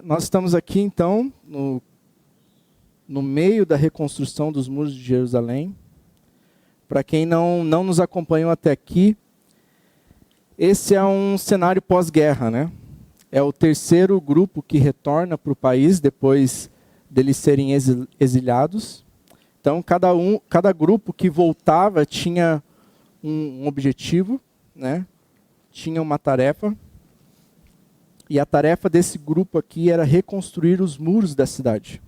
Nós estamos aqui, então, no meio da reconstrução dos muros de Jerusalém. Para quem não nos acompanhou até aqui, esse é um cenário pós-guerra, né? É o terceiro grupo que retorna para o país depois deles serem exiliados. Então, cada grupo que voltava tinha um objetivo, né? Tinha uma tarefa. E a tarefa desse grupo aqui era reconstruir os muros da cidade.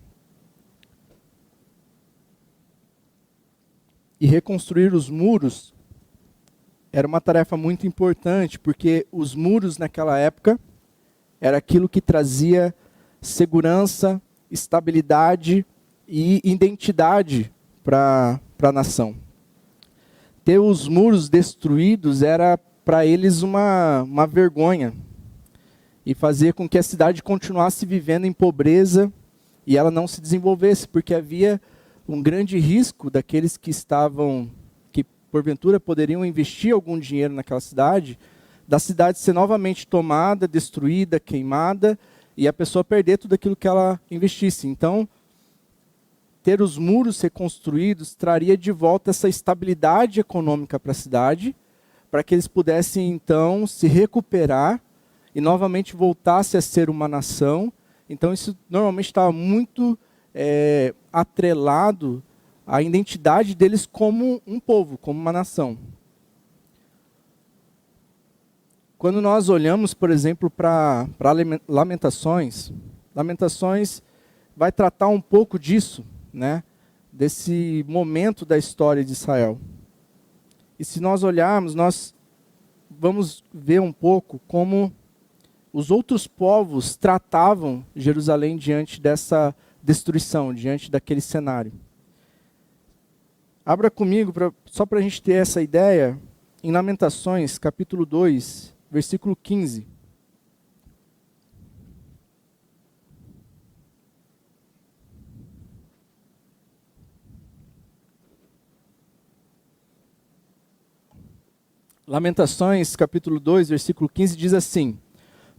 E reconstruir os muros era uma tarefa muito importante, porque os muros naquela época era aquilo que trazia segurança, estabilidade e identidade para a nação. Ter os muros destruídos era para eles uma vergonha. E fazer com que a cidade continuasse vivendo em pobreza e ela não se desenvolvesse, porque havia um grande risco daqueles que porventura poderiam investir algum dinheiro naquela cidade, da cidade ser novamente tomada, destruída, queimada, e a pessoa perder tudo aquilo que ela investisse. Então, ter os muros reconstruídos traria de volta essa estabilidade econômica para a cidade, para que eles pudessem, então, se recuperar e novamente voltasse a ser uma nação. Então isso normalmente estava muito atrelado à identidade deles como um povo, como uma nação. Quando nós olhamos, por exemplo, para Lamentações, Lamentações vai tratar um pouco disso, né? Desse momento da história de Israel. E se nós olharmos, nós vamos ver um pouco como os outros povos tratavam Jerusalém diante dessa destruição, diante daquele cenário. Abra comigo, só para a gente ter essa ideia, em Lamentações, capítulo 2, versículo 15. Lamentações, capítulo 2, versículo 15, diz assim: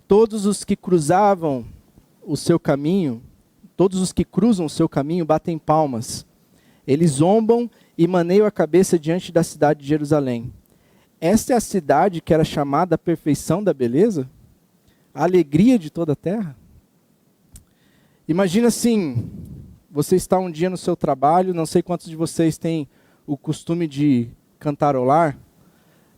todos os que cruzavam o seu caminho, todos os que cruzam o seu caminho batem palmas. Eles zombam e maneiam a cabeça diante da cidade de Jerusalém. Esta é a cidade que era chamada a perfeição da beleza? A alegria de toda a terra? Imagina assim, você está um dia no seu trabalho, não sei quantos de vocês têm o costume de cantarolar,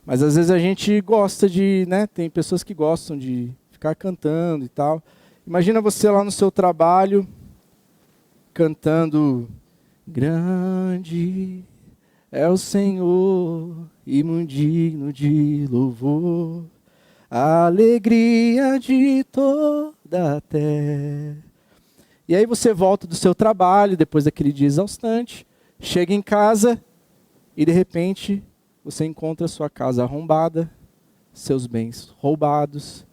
mas às vezes a gente gosta né, tem pessoas que gostam de ficar cantando e tal. Imagina você lá no seu trabalho, cantando: grande é o Senhor e muito digno de louvor, a alegria de toda a terra. E aí você volta do seu trabalho, depois daquele dia exaustante, chega em casa e de repente você encontra sua casa arrombada, seus bens roubados,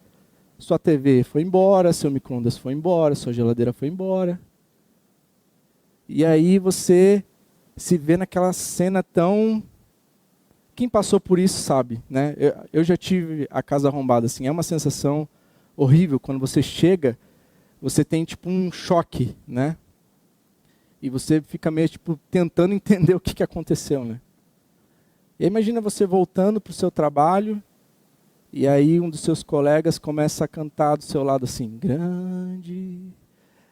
sua TV foi embora, seu micro-ondas foi embora, sua geladeira foi embora. E aí você se vê naquela cena tão... Quem passou por isso sabe, né? Eu já tive a casa arrombada, assim, é uma sensação horrível. Quando você chega, você tem tipo um choque, né? E você fica meio tipo tentando entender o que aconteceu, né? E aí imagina você voltando para o seu trabalho, e aí um dos seus colegas começa a cantar do seu lado assim: grande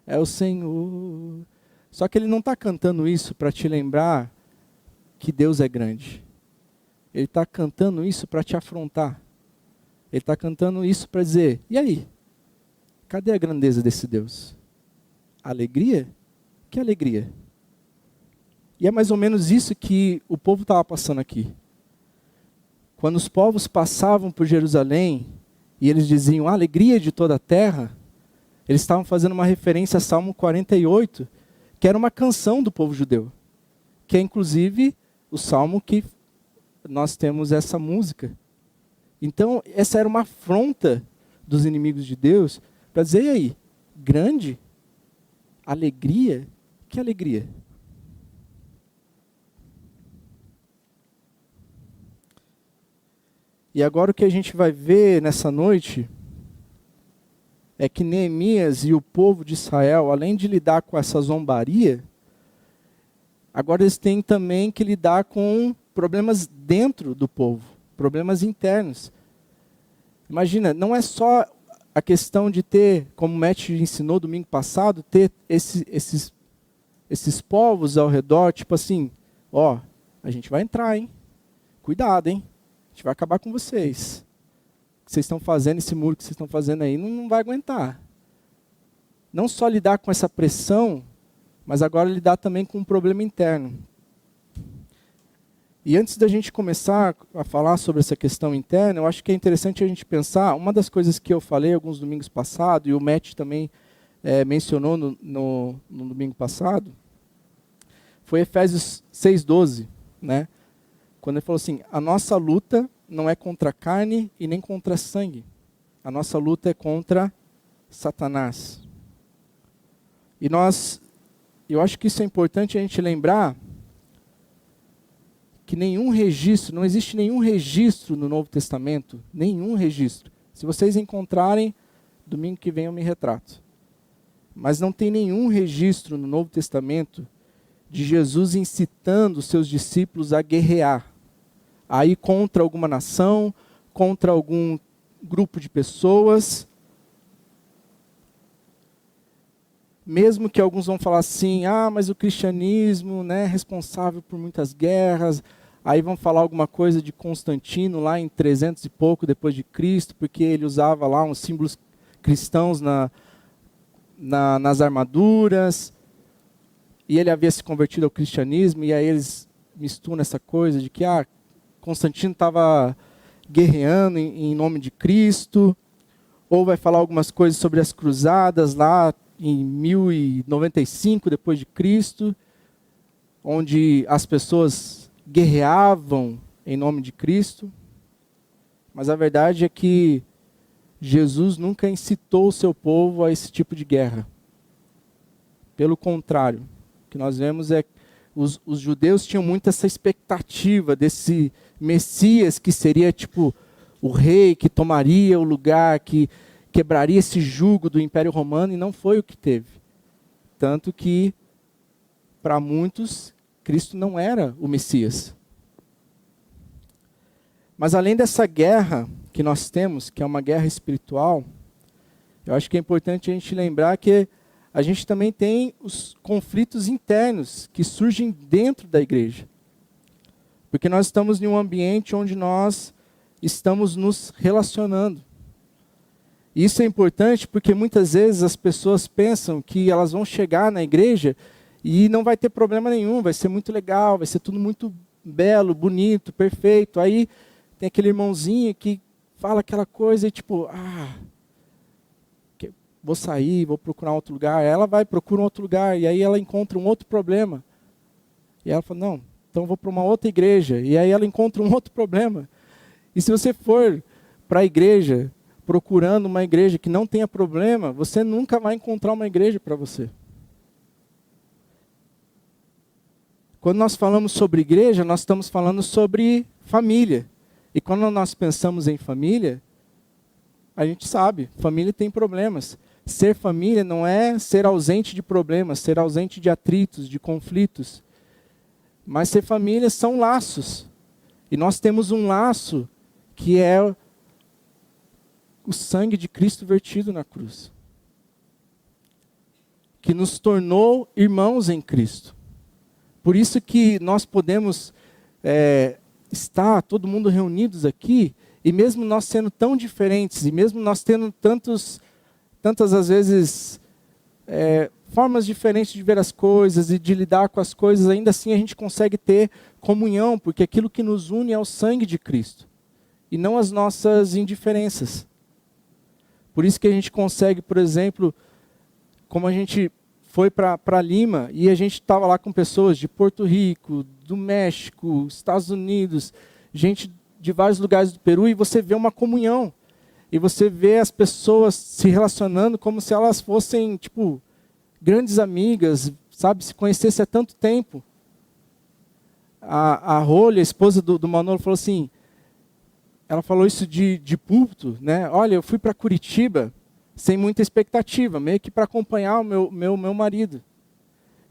é o Senhor. Só que ele não está cantando isso para te lembrar que Deus é grande. Ele está cantando isso para te afrontar. Ele está cantando isso para dizer: e aí? Cadê a grandeza desse Deus? Alegria? Que alegria? E é mais ou menos isso que o povo estava passando aqui. Quando os povos passavam por Jerusalém e eles diziam a alegria de toda a terra, eles estavam fazendo uma referência a Salmo 48, que era uma canção do povo judeu, que é inclusive o salmo que nós temos essa música. Então, essa era uma afronta dos inimigos de Deus, para dizer: e aí, grande? Alegria? Que alegria? E agora o que a gente vai ver nessa noite é que Neemias e o povo de Israel, além de lidar com essa zombaria, agora eles têm também que lidar com problemas dentro do povo, problemas internos. Imagina, não é só a questão de ter, como o Matt ensinou domingo passado, ter esses povos ao redor, tipo assim, ó, a gente vai entrar, hein? Cuidado, hein? A gente vai acabar com vocês. O que vocês estão fazendo, esse muro que vocês estão fazendo aí, não vai aguentar. Não só lidar com essa pressão, mas agora lidar também com um problema interno. E antes da gente começar a falar sobre essa questão interna, eu acho que é interessante a gente pensar, uma das coisas que eu falei alguns domingos passados, e o Matt também mencionou no domingo passado, foi Efésios 6,12, né? Quando ele falou assim, a nossa luta não é contra a carne e nem contra sangue. A nossa luta é contra Satanás. E eu acho que isso é importante a gente lembrar que não existe nenhum registro no Novo Testamento, nenhum registro. Se vocês encontrarem, domingo que vem eu me retrato. Mas não tem nenhum registro no Novo Testamento de Jesus incitando os seus discípulos a guerrear, a ir contra alguma nação, contra algum grupo de pessoas. Mesmo que alguns vão falar assim, mas o cristianismo, né, é responsável por muitas guerras. Aí vão falar alguma coisa de Constantino, lá em 300 e pouco depois de Cristo, porque ele usava lá uns símbolos cristãos nas armaduras, e ele havia se convertido ao cristianismo, e aí eles misturam essa coisa de que Constantino estava guerreando em nome de Cristo, ou vai falar algumas coisas sobre as cruzadas lá em 1095 depois de Cristo, onde as pessoas guerreavam em nome de Cristo. Mas a verdade é que Jesus nunca incitou o seu povo a esse tipo de guerra. Pelo contrário, o que nós vemos é que os judeus tinham muito essa expectativa desse Messias que seria tipo o rei que tomaria o lugar, que quebraria esse jugo do Império Romano, e não foi o que teve. Tanto que, para muitos, Cristo não era o Messias. Mas além dessa guerra que nós temos, que é uma guerra espiritual, eu acho que é importante a gente lembrar que a gente também tem os conflitos internos que surgem dentro da igreja. Porque nós estamos em um ambiente onde nós estamos nos relacionando. Isso é importante porque muitas vezes as pessoas pensam que elas vão chegar na igreja e não vai ter problema nenhum, vai ser muito legal, vai ser tudo muito belo, bonito, perfeito. Aí tem aquele irmãozinho que fala aquela coisa e tipo, vou sair, vou procurar outro lugar. Ela vai, procura um outro lugar e aí ela encontra um outro problema. E ela fala, não, então vou para uma outra igreja. E aí ela encontra um outro problema. E se você for para a igreja procurando uma igreja que não tenha problema, você nunca vai encontrar uma igreja para você. Quando nós falamos sobre igreja, nós estamos falando sobre família. E quando nós pensamos em família, a gente sabe, família tem problemas. Ser família não é ser ausente de problemas, ser ausente de atritos, de conflitos. Mas ser família são laços. E nós temos um laço que é o sangue de Cristo vertido na cruz, que nos tornou irmãos em Cristo. Por isso que nós podemos estar todo mundo reunidos aqui, e mesmo nós sendo tão diferentes, e mesmo nós tendo tantas às vezes formas diferentes de ver as coisas e de lidar com as coisas, ainda assim a gente consegue ter comunhão, porque aquilo que nos une é o sangue de Cristo, e não as nossas indiferenças. Por isso que a gente consegue, por exemplo, como a gente foi para Lima, e a gente estava lá com pessoas de Porto Rico, do México, Estados Unidos, gente de vários lugares do Peru, e você vê uma comunhão. E você vê as pessoas se relacionando como se elas fossem, tipo, grandes amigas, sabe, se conhecessem há tanto tempo. A Rolha, a esposa do Manolo, falou assim, ela falou isso de púlpito, né? Olha, eu fui para Curitiba sem muita expectativa, meio que para acompanhar o meu marido.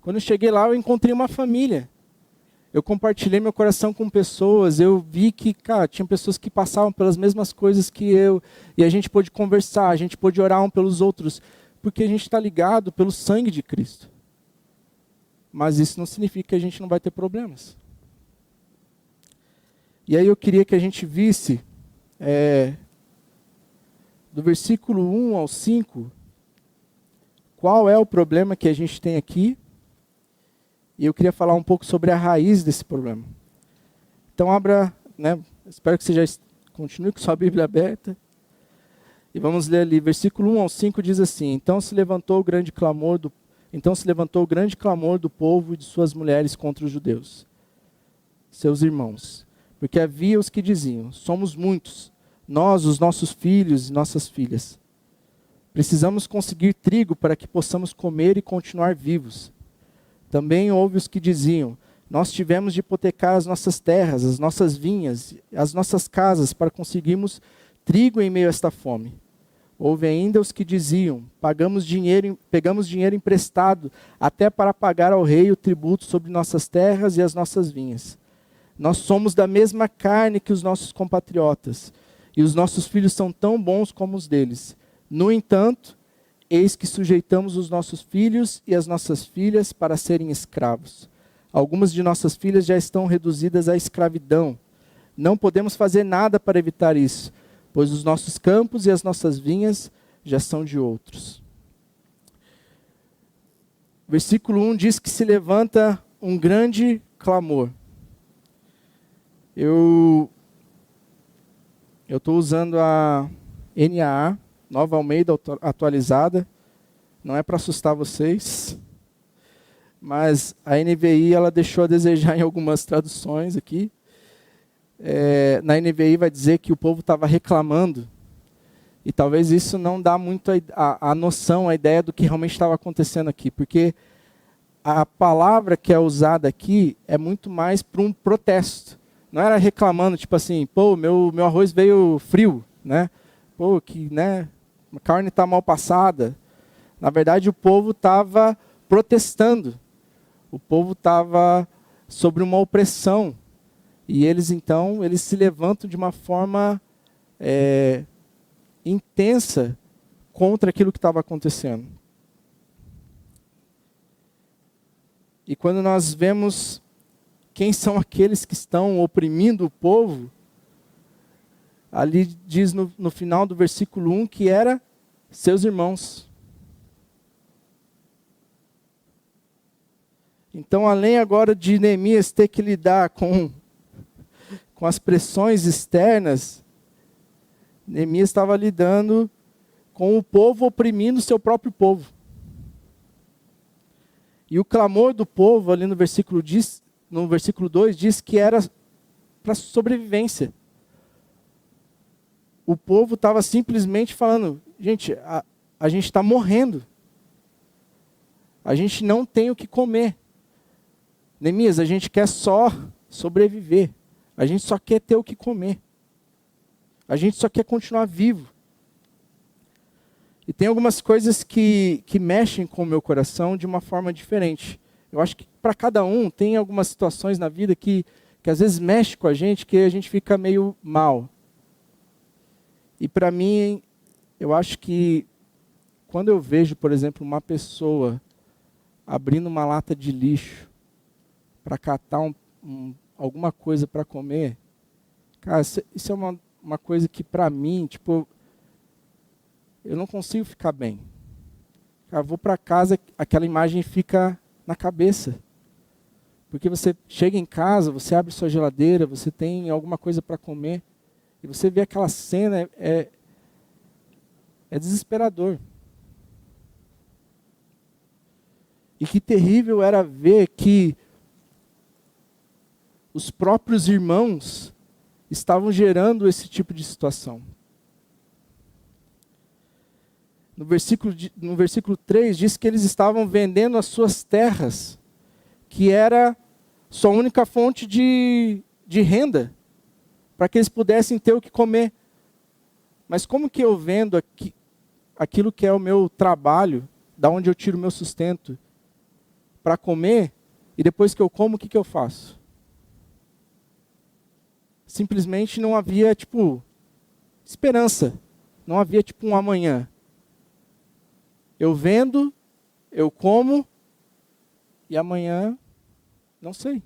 Quando eu cheguei lá, eu encontrei uma família. Eu compartilhei meu coração com pessoas, eu vi que, cara, tinha pessoas que passavam pelas mesmas coisas que eu, e a gente pôde conversar, a gente pôde orar um pelos outros, porque a gente está ligado pelo sangue de Cristo. Mas isso não significa que a gente não vai ter problemas. E aí eu queria que a gente visse, do versículo 1 ao 5, qual é o problema que a gente tem aqui. E eu queria falar um pouco sobre a raiz desse problema. Então abra, espero que você já continue com sua Bíblia aberta. E vamos ler ali, versículo 1 ao 5 diz assim: Então se levantou o grande clamor do povo e de suas mulheres contra os judeus, seus irmãos. Porque havia os que diziam: somos muitos, nós, os nossos filhos e nossas filhas. Precisamos conseguir trigo para que possamos comer e continuar vivos. Também houve os que diziam: nós tivemos de hipotecar as nossas terras, as nossas vinhas, as nossas casas, para conseguirmos trigo em meio a esta fome. Houve ainda os que diziam: pegamos dinheiro emprestado, até para pagar ao rei o tributo sobre nossas terras e as nossas vinhas. Nós somos da mesma carne que os nossos compatriotas, e os nossos filhos são tão bons como os deles. No entanto, eis que sujeitamos os nossos filhos e as nossas filhas para serem escravos. Algumas de nossas filhas já estão reduzidas à escravidão. Não podemos fazer nada para evitar isso, pois os nossos campos e as nossas vinhas já são de outros. Versículo 1 diz que se levanta um grande clamor. Eu estou usando a NAA, Nova Almeida atualizada, não é para assustar vocês, mas a NVI ela deixou a desejar em algumas traduções aqui. Na NVI vai dizer que o povo estava reclamando, e talvez isso não dá muito a noção, a ideia do que realmente estava acontecendo aqui, porque a palavra que é usada aqui é muito mais para um protesto. Não era reclamando, tipo assim, pô, meu arroz veio frio, né? Pô, a carne está mal passada. Na verdade, o povo estava protestando. O povo estava sobre uma opressão. E eles se levantam de uma forma intensa contra aquilo que estava acontecendo. E quando nós vemos quem são aqueles que estão oprimindo o povo, ali diz no final do versículo 1 que era seus irmãos. Então, além agora de Neemias ter que lidar com as pressões externas, Neemias estava lidando com o povo oprimindo o seu próprio povo. E o clamor do povo, ali no versículo 2, diz que era para sobrevivência. O povo estava simplesmente falando: gente, a gente está morrendo. A gente não tem o que comer. Neemias, a gente quer só sobreviver. A gente só quer ter o que comer. A gente só quer continuar vivo. E tem algumas coisas que mexem com o meu coração de uma forma diferente. Eu acho que para cada um tem algumas situações na vida que às vezes mexe com a gente, que a gente fica meio mal. E para mim, eu acho que quando eu vejo, por exemplo, uma pessoa abrindo uma lata de lixo para catar alguma coisa para comer, cara, isso é uma coisa que para mim, eu não consigo ficar bem. Cara, vou para casa, aquela imagem fica na cabeça. Porque você chega em casa, você abre sua geladeira, você tem alguma coisa para comer, e você vê aquela cena, é desesperador. E que terrível era ver que os próprios irmãos estavam gerando esse tipo de situação. No versículo 3 diz que eles estavam vendendo as suas terras, que era sua única fonte de renda, para que eles pudessem ter o que comer. Mas como que eu vendo aquilo que é o meu trabalho, da onde eu tiro o meu sustento, para comer, e depois que eu como, o que eu faço? Simplesmente não havia, esperança. Não havia, um amanhã. Eu vendo, eu como, e amanhã, não sei.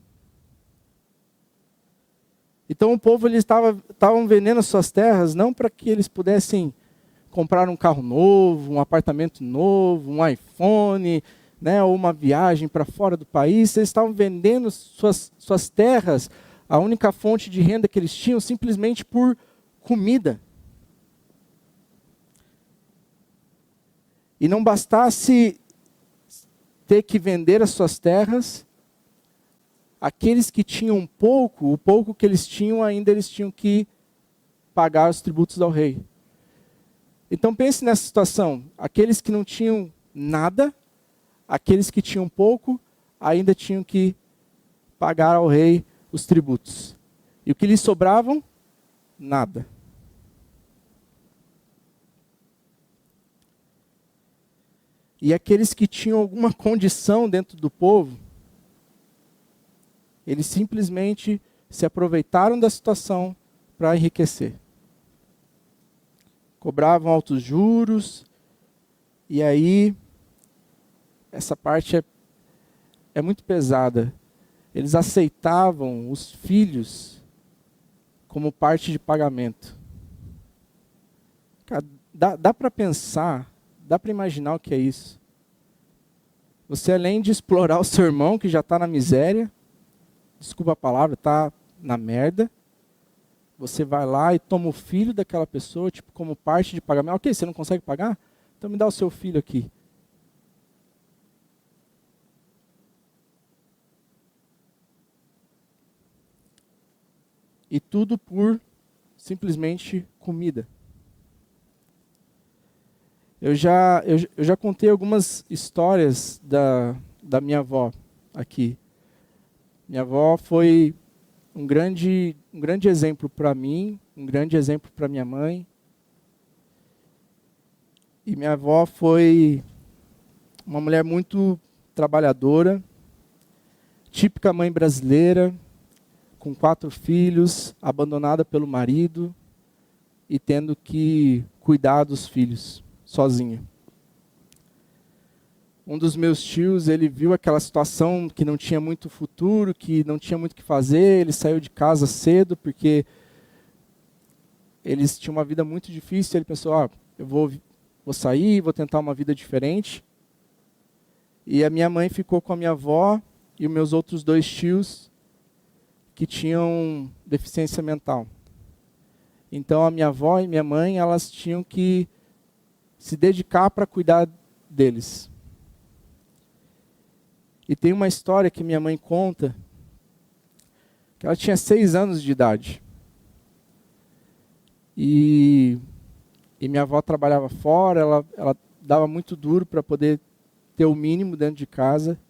Então o povo, eles estavam vendendo as suas terras, não para que eles pudessem comprar um carro novo, um apartamento novo, um iPhone, né, ou uma viagem para fora do país. Eles estavam vendendo suas terras, a única fonte de renda que eles tinham, simplesmente por comida. E não bastasse ter que vender as suas terras, aqueles que tinham pouco, o pouco que eles tinham, ainda eles tinham que pagar os tributos ao rei. Então pense nessa situação, aqueles que não tinham nada, aqueles que tinham pouco, ainda tinham que pagar ao rei os tributos. E o que lhes sobravam? Nada. E aqueles que tinham alguma condição dentro do povo, eles simplesmente se aproveitaram da situação para enriquecer. Cobravam altos juros, e aí, essa parte é muito pesada. Eles aceitavam os filhos como parte de pagamento. Cara, dá para pensar, dá para imaginar o que é isso. Você, além de explorar o seu irmão, que já está na miséria, desculpa a palavra, está na merda, você vai lá e toma o filho daquela pessoa, como parte de pagamento. Ok, você não consegue pagar? Então me dá o seu filho aqui. E tudo por simplesmente comida. Eu já contei algumas histórias da minha avó aqui. Minha avó foi um grande exemplo para mim, um grande exemplo para minha mãe. E minha avó foi uma mulher muito trabalhadora, típica mãe brasileira, com 4 filhos, abandonada pelo marido e tendo que cuidar dos filhos sozinha. Um dos meus tios, ele viu aquela situação que não tinha muito futuro, que não tinha muito o que fazer, ele saiu de casa cedo porque eles tinham uma vida muito difícil, ele pensou, eu vou sair, vou tentar uma vida diferente. E a minha mãe ficou com a minha avó e os meus outros 2 tios que tinham deficiência mental. Então a minha avó e minha mãe, elas tinham que se dedicar para cuidar deles. E tem uma história que minha mãe conta, que ela tinha 6 anos de idade. E minha avó trabalhava fora, ela dava muito duro para poder ter o mínimo dentro de casa.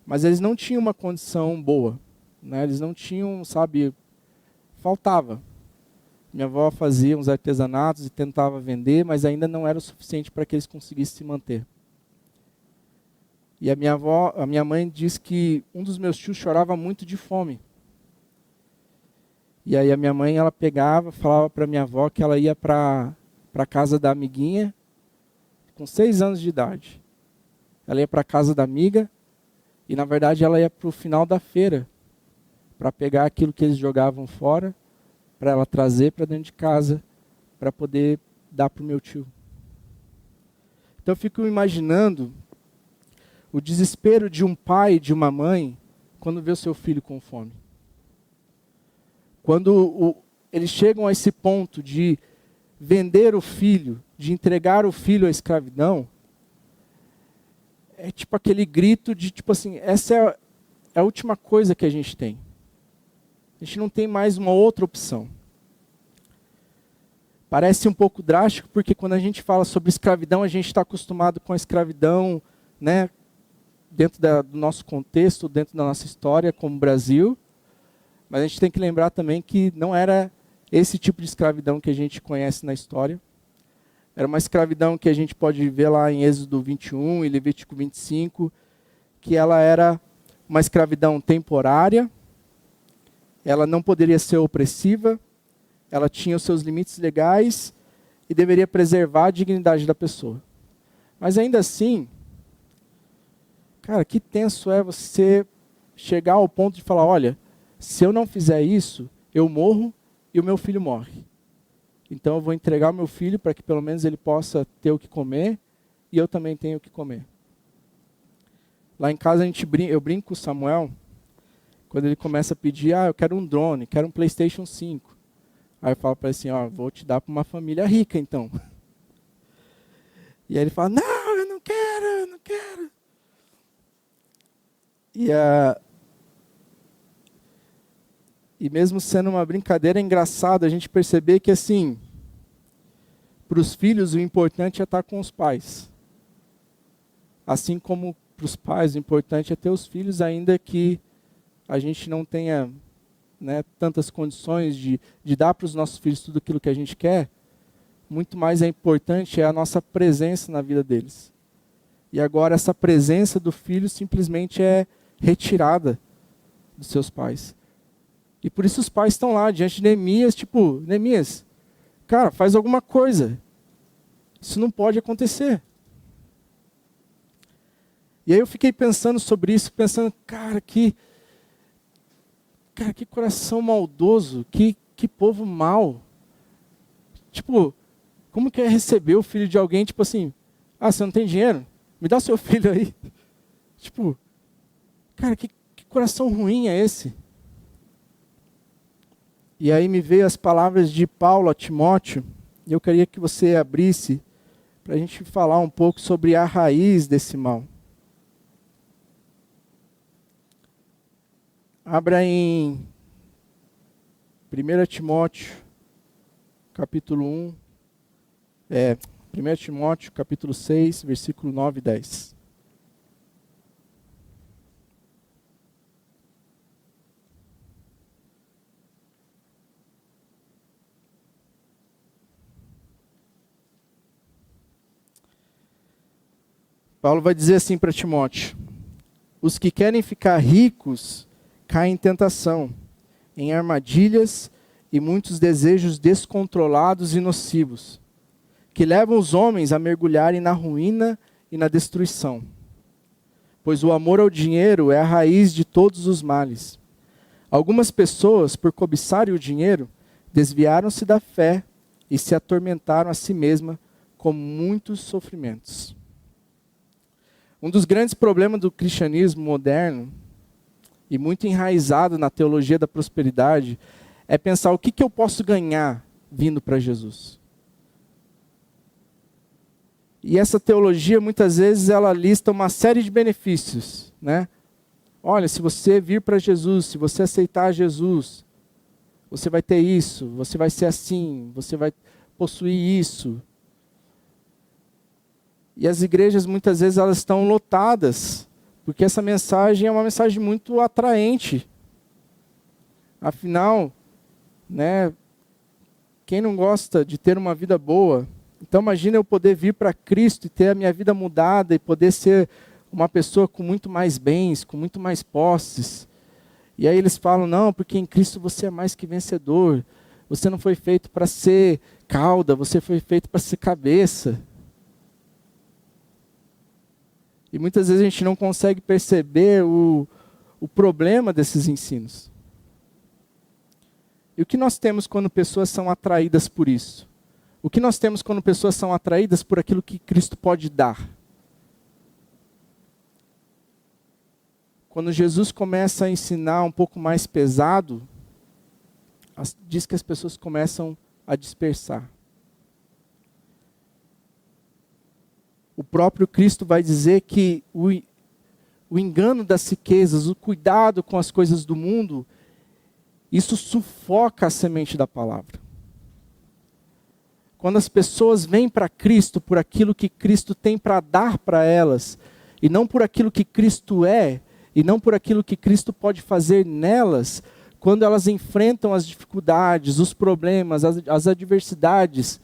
Mas eles não tinham uma condição boa, né? Eles não tinham, faltava. Minha avó fazia uns artesanatos e tentava vender, mas ainda não era o suficiente para que eles conseguissem se manter. E a minha mãe diz que um dos meus tios chorava muito de fome. E aí a minha mãe, ela pegava, falava para minha avó que ela ia para a casa da amiguinha, com 6 anos de idade. Ela ia para a casa da amiga, e na verdade ela ia para o final da feira, para pegar aquilo que eles jogavam fora, para ela trazer para dentro de casa, para poder dar para o meu tio. Então eu fico imaginando o desespero de um pai e de uma mãe quando vê o seu filho com fome. Quando eles chegam a esse ponto de vender o filho, de entregar o filho à escravidão, é tipo aquele grito de essa é a última coisa que a gente tem. A gente não tem mais uma outra opção. Parece um pouco drástico, porque quando a gente fala sobre escravidão, a gente está acostumado com a escravidão, né, dentro do nosso contexto, dentro da nossa história como Brasil. Mas a gente tem que lembrar também que não era esse tipo de escravidão que a gente conhece na história. Era uma escravidão que a gente pode ver lá em Êxodo 21 e Levítico 25, que ela era uma escravidão temporária, ela não poderia ser opressiva, ela tinha os seus limites legais e deveria preservar a dignidade da pessoa. Mas ainda assim, cara, que tenso é você chegar ao ponto de falar, olha, se eu não fizer isso, eu morro e o meu filho morre. Então eu vou entregar o meu filho para que pelo menos ele possa ter o que comer e eu também tenho o que comer. Lá em casa eu brinco com o Samuel, quando ele começa a pedir, eu quero um drone, quero um PlayStation 5. Aí eu falo para ele assim, vou te dar para uma família rica então. E aí ele fala, não, eu não quero. E mesmo sendo uma brincadeira, é engraçado a gente perceber que, assim, para os filhos o importante é estar com os pais. Assim como para os pais o importante é ter os filhos, ainda que a gente não tenha, né, tantas condições de dar para os nossos filhos tudo aquilo que a gente quer, muito mais importante é a nossa presença na vida deles. E agora essa presença do filho simplesmente é retirada dos seus pais. E por isso os pais estão lá diante de Neemias, tipo, Neemias, cara, faz alguma coisa. Isso não pode acontecer. E aí eu fiquei pensando sobre isso, pensando, cara, que coração maldoso, que povo mau. Tipo, como que é receber o filho de alguém, tipo assim, você não tem dinheiro? Me dá o seu filho aí. Tipo, cara, que coração ruim é esse? E aí me veio as palavras de Paulo a Timóteo, e eu queria que você abrisse para a gente falar um pouco sobre a raiz desse mal. Abra em 1 Timóteo, capítulo 1, 1 Timóteo, capítulo 6, versículo 9 e 10. Paulo vai dizer assim para Timóteo: os que querem ficar ricos caem em tentação, em armadilhas e muitos desejos descontrolados e nocivos, que levam os homens a mergulharem na ruína e na destruição. Pois o amor ao dinheiro é a raiz de todos os males. Algumas pessoas, por cobiçarem o dinheiro, desviaram-se da fé e se atormentaram a si mesmas com muitos sofrimentos. Um dos grandes problemas do cristianismo moderno, e muito enraizado na teologia da prosperidade, é pensar o que eu posso ganhar vindo para Jesus. E essa teologia, muitas vezes, ela lista uma série de benefícios, né? Olha, se você vir para Jesus, se você aceitar Jesus, você vai ter isso, você vai ser assim, você vai possuir isso. E as igrejas, muitas vezes, elas estão lotadas, porque essa mensagem é uma mensagem muito atraente. Afinal, né, quem não gosta de ter uma vida boa? Então imagina eu poder vir para Cristo e ter a minha vida mudada e poder ser uma pessoa com muito mais bens, com muito mais posses. E aí eles falam, não, porque em Cristo você é mais que vencedor. Você não foi feito para ser cauda, você foi feito para ser cabeça. E muitas vezes a gente não consegue perceber o problema desses ensinos. E o que nós temos quando pessoas são atraídas por isso? O que nós temos quando pessoas são atraídas por aquilo que Cristo pode dar? Quando Jesus começa a ensinar um pouco mais pesado, diz que as pessoas começam a dispersar. O próprio Cristo vai dizer que o engano das riquezas, o cuidado com as coisas do mundo, isso sufoca a semente da palavra. Quando as pessoas vêm para Cristo por aquilo que Cristo tem para dar para elas, e não por aquilo que Cristo é, e não por aquilo que Cristo pode fazer nelas, quando elas enfrentam as dificuldades, os problemas, as adversidades,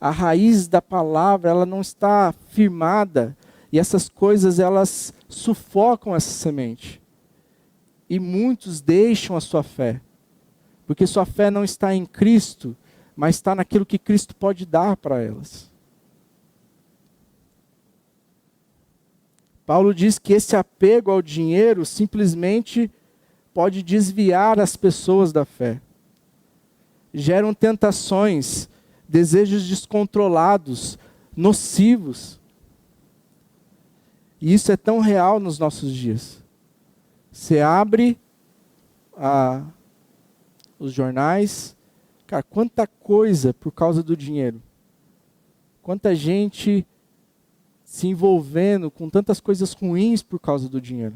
a raiz da palavra, ela não está firmada, e essas coisas, elas sufocam essa semente. E muitos deixam a sua fé, porque sua fé não está em Cristo, mas está naquilo que Cristo pode dar para elas. Paulo diz que esse apego ao dinheiro simplesmente pode desviar as pessoas da fé. Geram tentações, desejos descontrolados, nocivos. E isso é tão real nos nossos dias. Você abre os jornais, cara, quanta coisa por causa do dinheiro. Quanta gente se envolvendo com tantas coisas ruins por causa do dinheiro.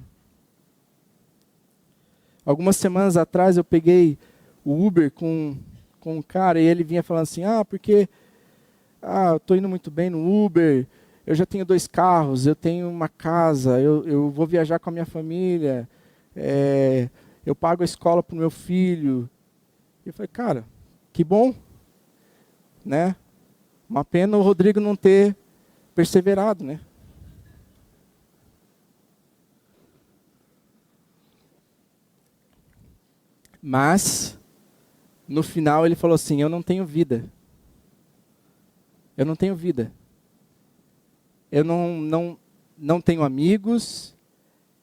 Algumas semanas atrás eu peguei o Uber com um cara e ele vinha falando assim, porque eu estou indo muito bem no Uber, eu já tenho 2 carros, eu tenho uma casa, eu vou viajar com a minha família, eu pago a escola para o meu filho. E eu falei, cara, que bom, né? Uma pena o Rodrigo não ter perseverado, né? Mas, no final ele falou assim, eu não tenho vida. Eu não tenho vida. Eu não tenho amigos.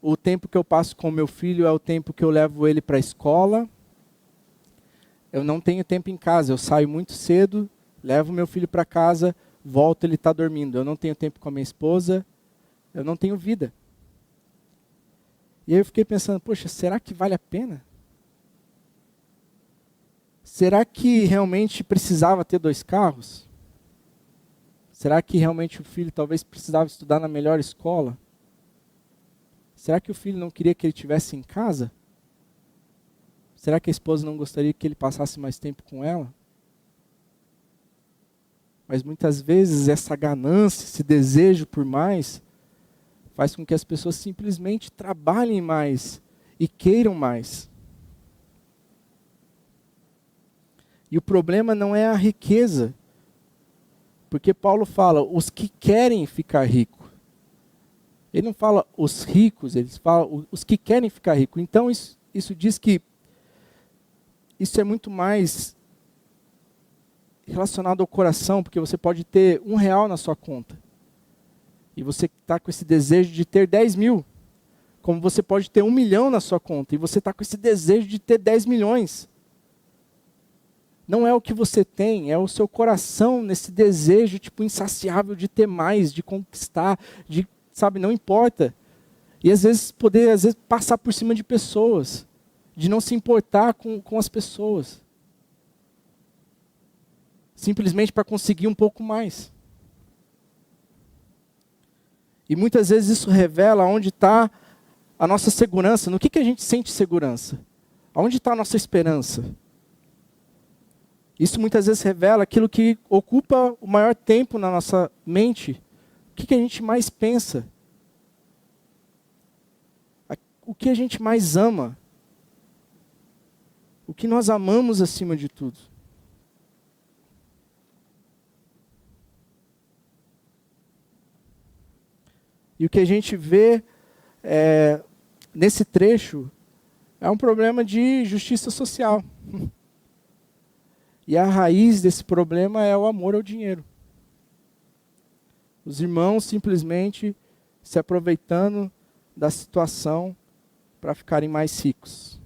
O tempo que eu passo com o meu filho é o tempo que eu levo ele para a escola. Eu não tenho tempo em casa. Eu saio muito cedo, levo meu filho para casa, volto, ele está dormindo. Eu não tenho tempo com a minha esposa. Eu não tenho vida. E aí eu fiquei pensando, poxa, será que vale a pena? Será que realmente precisava ter 2 carros? Será que realmente o filho talvez precisava estudar na melhor escola? Será que o filho não queria que ele estivesse em casa? Será que a esposa não gostaria que ele passasse mais tempo com ela? Mas muitas vezes essa ganância, esse desejo por mais, faz com que as pessoas simplesmente trabalhem mais e queiram mais. E o problema não é a riqueza, porque Paulo fala, os que querem ficar ricos. Ele não fala os ricos, ele fala os que querem ficar ricos. Então isso diz que isso é muito mais relacionado ao coração, porque você pode ter R$1 na sua conta. E você está com esse desejo de ter 10 mil. Como você pode ter 1 milhão na sua conta. E você está com esse desejo de ter 10 milhões. Não é o que você tem, é o seu coração nesse desejo insaciável de ter mais, de conquistar, não importa. E às vezes passar por cima de pessoas, de não se importar com as pessoas. Simplesmente para conseguir um pouco mais. E muitas vezes isso revela onde está a nossa segurança, no que a gente sente segurança. Onde está a nossa esperança. Isso muitas vezes revela aquilo que ocupa o maior tempo na nossa mente. O que a gente mais pensa? O que a gente mais ama? O que nós amamos acima de tudo? E o que a gente vê nesse trecho é um problema de justiça social. E a raiz desse problema é o amor ao dinheiro. Os irmãos simplesmente se aproveitando da situação para ficarem mais ricos.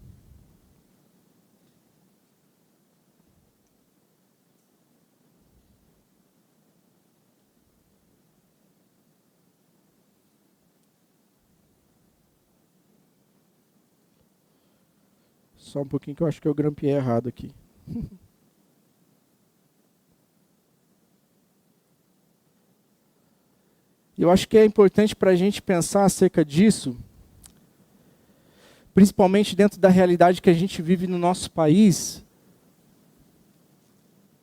Só um pouquinho que eu acho que eu grampeei errado aqui. Eu acho que é importante para a gente pensar acerca disso, principalmente dentro da realidade que a gente vive no nosso país.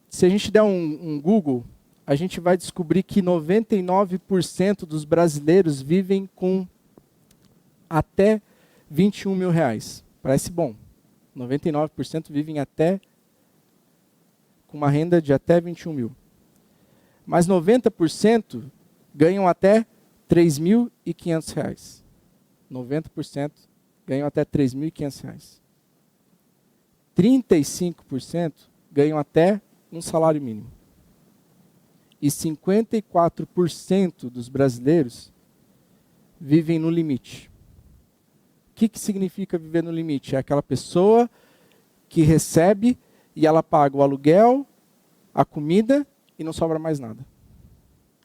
Se a gente der um Google, a gente vai descobrir que 99% dos brasileiros vivem com até R$21.000. Parece bom. 99% vivem com uma renda de até 21 mil. mas 90% ganham até R$ 3.500. 90% ganham até R$ 3.500. 35% ganham até um salário mínimo. E 54% dos brasileiros vivem no limite. O que significa viver no limite? É aquela pessoa que recebe e ela paga o aluguel, a comida e não sobra mais nada.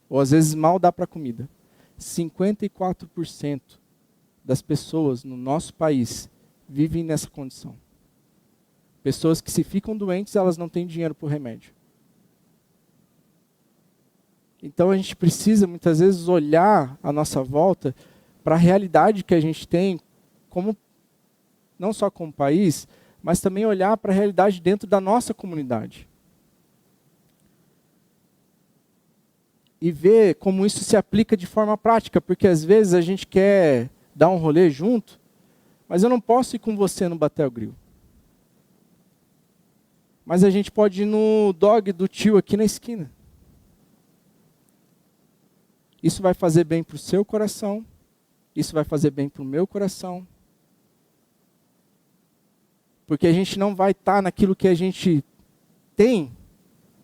Ou às vezes mal dá para comida. 54% das pessoas no nosso país vivem nessa condição. Pessoas que se ficam doentes, elas não têm dinheiro para o remédio. Então a gente precisa muitas vezes olhar à nossa volta para a realidade que a gente tem, como, não só como país, mas também olhar para a realidade dentro da nossa comunidade. E ver como isso se aplica de forma prática, porque às vezes a gente quer dar um rolê junto, mas eu não posso ir com você no Batel Grill. Mas a gente pode ir no dog do tio aqui na esquina. Isso vai fazer bem para o seu coração, isso vai fazer bem para o meu coração. Porque a gente não vai estar naquilo que a gente tem,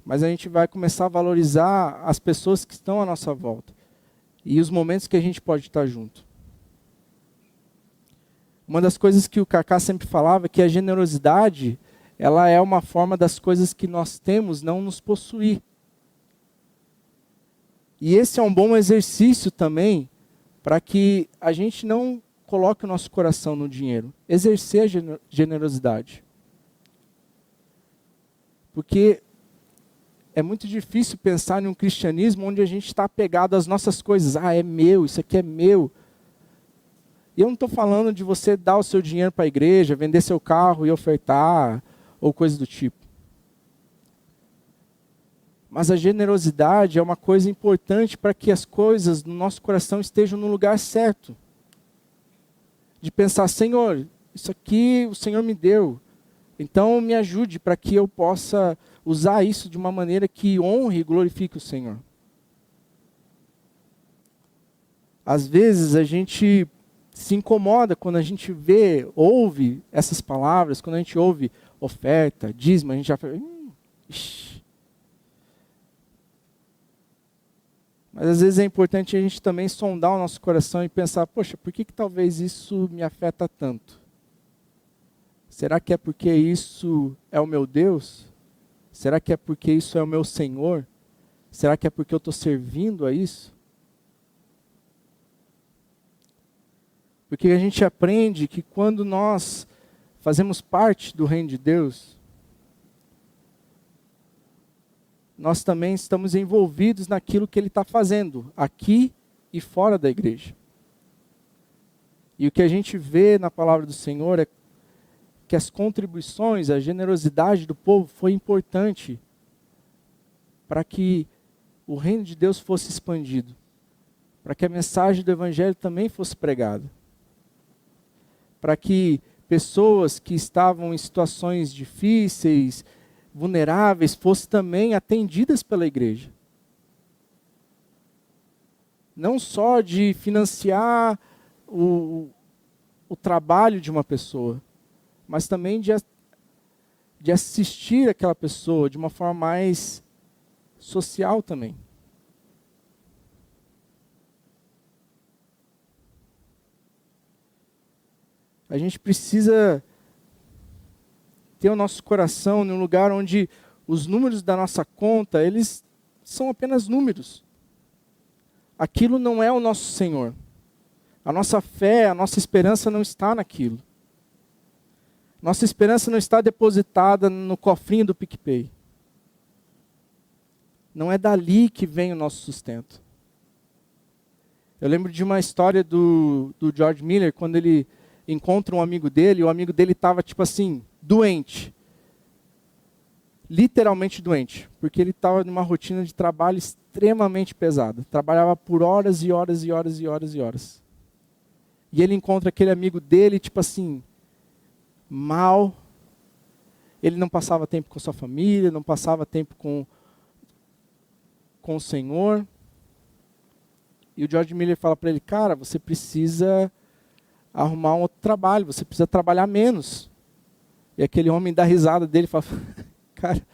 mas a gente vai começar a valorizar as pessoas que estão à nossa volta. E os momentos que a gente pode estar junto. Uma das coisas que o Kaká sempre falava é que a generosidade, ela é uma forma das coisas que nós temos não nos possuir. E esse é um bom exercício também para que a gente não coloque o nosso coração no dinheiro. Exercer a generosidade. Porque é muito difícil pensar em um cristianismo onde a gente está apegado às nossas coisas. Ah, é meu, isso aqui é meu. E eu não estou falando de você dar o seu dinheiro para a igreja, vender seu carro e ofertar, ou coisa do tipo. Mas a generosidade é uma coisa importante para que as coisas no nosso coração estejam no lugar certo. De pensar, Senhor, isso aqui o Senhor me deu. Então me ajude para que eu possa usar isso de uma maneira que honre e glorifique o Senhor. Às vezes a gente se incomoda quando a gente vê, ouve essas palavras, quando a gente ouve oferta, dízimo, a gente já fala, Mas às vezes é importante a gente também sondar o nosso coração e pensar, poxa, por que talvez isso me afeta tanto? Será que é porque isso é o meu Deus? Será que é porque isso é o meu Senhor? Será que é porque eu estou servindo a isso? Porque a gente aprende que quando nós fazemos parte do reino de Deus, nós também estamos envolvidos naquilo que Ele está fazendo, aqui e fora da igreja. E o que a gente vê na palavra do Senhor é que as contribuições, a generosidade do povo foi importante para que o reino de Deus fosse expandido, para que a mensagem do Evangelho também fosse pregada, para que pessoas que estavam em situações difíceis, vulneráveis, fossem também atendidas pela igreja. Não só de financiar o trabalho de uma pessoa, mas também de assistir aquela pessoa de uma forma mais social também. A gente precisa ter o nosso coração num lugar onde os números da nossa conta, eles são apenas números. Aquilo não é o nosso Senhor. A nossa fé, a nossa esperança não está naquilo. Nossa esperança não está depositada no cofrinho do PicPay. Não é dali que vem o nosso sustento. Eu lembro de uma história do George Miller, quando ele encontra um amigo dele, e o amigo dele estava tipo assim, doente. Literalmente doente, porque ele estava numa rotina de trabalho extremamente pesada. Trabalhava por horas e horas e horas e horas e horas. E ele encontra aquele amigo dele, tipo assim, mal. Ele não passava tempo com sua família, não passava tempo com com o Senhor. E o George Miller fala para ele, cara, você precisa arrumar um outro trabalho, você precisa trabalhar menos. E aquele homem dá risada dele e fala, cara,